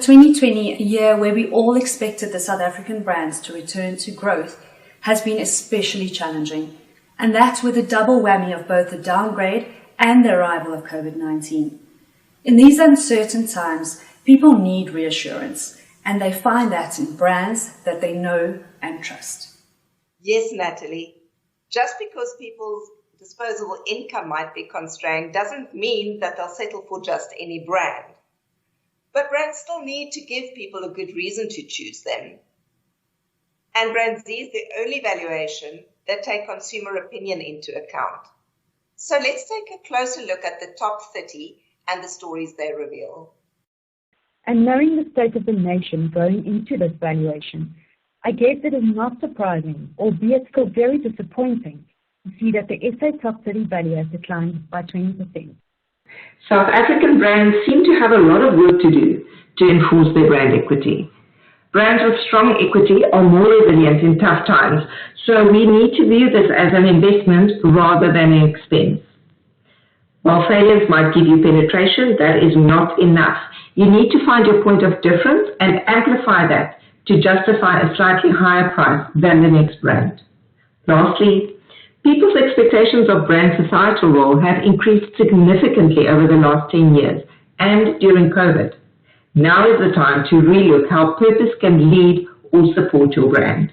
2020, a year where we all expected the South African brands to return to growth, has been especially challenging. And that's with a double whammy of both the downgrade and the arrival of COVID-19. In these uncertain times, people need reassurance, and they find that in brands that they know and trust. Yes, Natalie. Just because people's disposable income might be constrained doesn't mean that they'll settle for just any brand. But brands still need to give people a good reason to choose them. And BrandZ is the only valuation that take consumer opinion into account. So let's take a closer look at the top 30 and the stories they reveal. And knowing the state of the nation going into this valuation, I guess it is not surprising, albeit still very disappointing, to see that the SA Top 30 value has declined by 20%. South African brands seem to have a lot of work to do to enforce their brand equity. Brands with strong equity are more resilient in tough times, so we need to view this as an investment rather than an expense. While failures might give you penetration, that is not enough. You need to find your point of difference and amplify that to justify a slightly higher price than the next brand. Lastly, people's expectations of brand societal role have increased significantly over the last 10 years and during COVID. Now is the time to relook how purpose can lead or support your brand.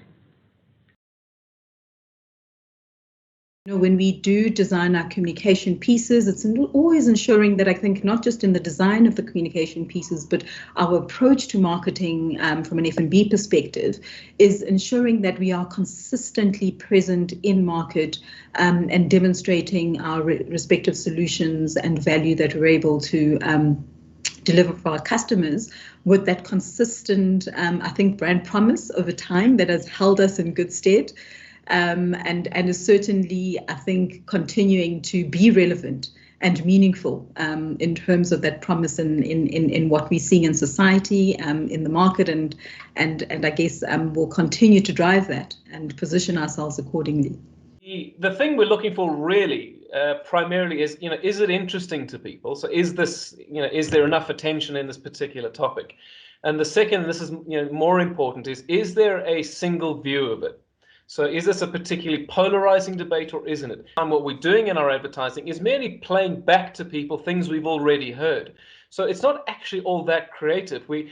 When we do design our communication pieces, it's always ensuring that I think not just in the design of the communication pieces, but our approach to marketing from an F&B perspective is ensuring that we are consistently present in market and demonstrating our respective solutions and value that we're able to deliver for our customers with that consistent, I think, brand promise over time that has held us in good stead. And is certainly, I think, continuing to be relevant and meaningful in terms of that promise in what we're seeing in society, in the market, and I guess we'll continue to drive that and position ourselves accordingly. The thing we're looking for really primarily is, is it interesting to people? So is this, is there enough attention in this particular topic? And the second, this is more important, is there a single view of it? So is this a particularly polarizing debate or isn't it? And what we're doing in our advertising is merely playing back to people things we've already heard. So it's not actually all that creative. We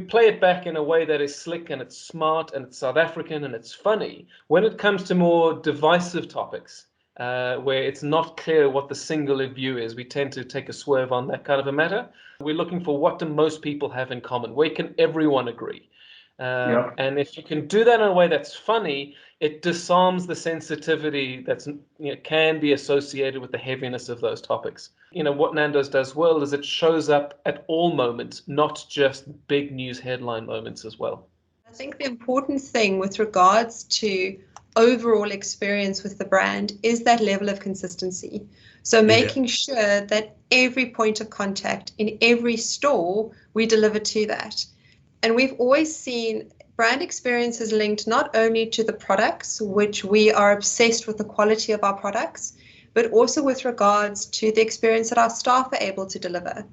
play it back in a way that is slick and it's smart and it's South African and it's funny. When it comes to more divisive topics, where it's not clear what the singular view is, we tend to take a swerve on that kind of a matter. We're looking for what do most people have in common? Where can everyone agree? And if you can do that in a way that's funny, it disarms the sensitivity that's can be associated with the heaviness of those topics. What Nando's does well is it shows up at all moments, not just big news headline moments as well. I think the important thing with regards to overall experience with the brand is that level of consistency. So making sure that every point of contact in every store, we deliver to that. And we've always seen brand experience is linked not only to the products, which we are obsessed with the quality of our products, but also with regards to the experience that our staff are able to deliver.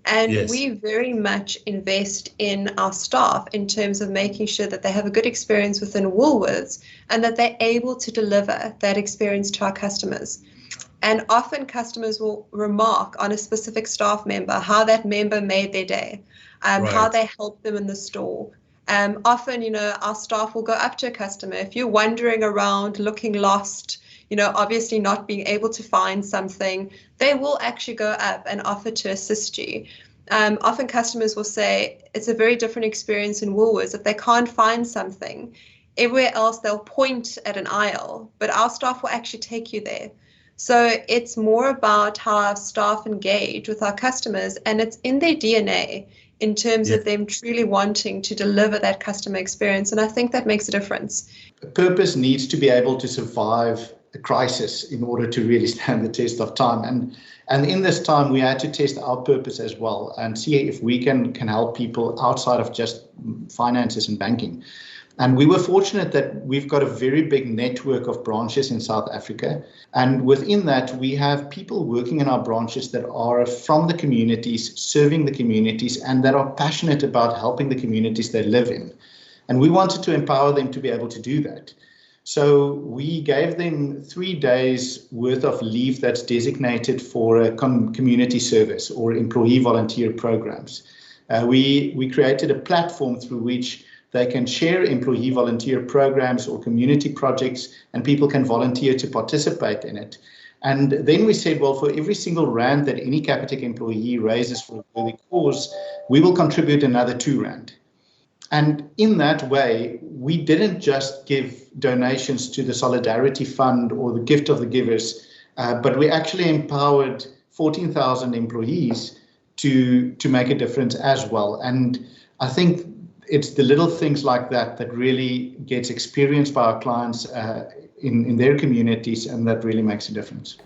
And we very much invest in our staff in terms of making sure that they have a good experience within Woolworths and that they're able to deliver that experience to our customers. And often customers will remark on a specific staff member, how that member made their day, how they helped them in the store. Often, our staff will go up to a customer. If you're wandering around looking lost, obviously not being able to find something, they will actually go up and offer to assist you. Often customers will say it's a very different experience in Woolworths. If they can't find something, everywhere else they'll point at an aisle, but our staff will actually take you there. So it's more about how our staff engage with our customers, and it's in their DNA in terms of them truly wanting to deliver that customer experience. And I think that makes a difference. Purpose needs to be able to survive a crisis in order to really stand the test of time. And in this time, we had to test our purpose as well and see if we can help people outside of just finances and banking. And we were fortunate that we've got a very big network of branches in South Africa. And within that, we have people working in our branches that are from the communities, serving the communities, and that are passionate about helping the communities they live in. And we wanted to empower them to be able to do that. So we gave them 3 days worth of leave that's designated for a community service or employee volunteer programs. We created a platform through which they can share employee volunteer programs or community projects, and people can volunteer to participate in it. And then we said, well, for every single rand that any Capitec employee raises for a worthy cause, we will contribute another 2 rand. And in that way, we didn't just give donations to the Solidarity Fund or the Gift of the Givers, but we actually empowered 14,000 employees to make a difference as well. And I think it's the little things like that that really gets experienced by our clients in their communities, and that really makes a difference.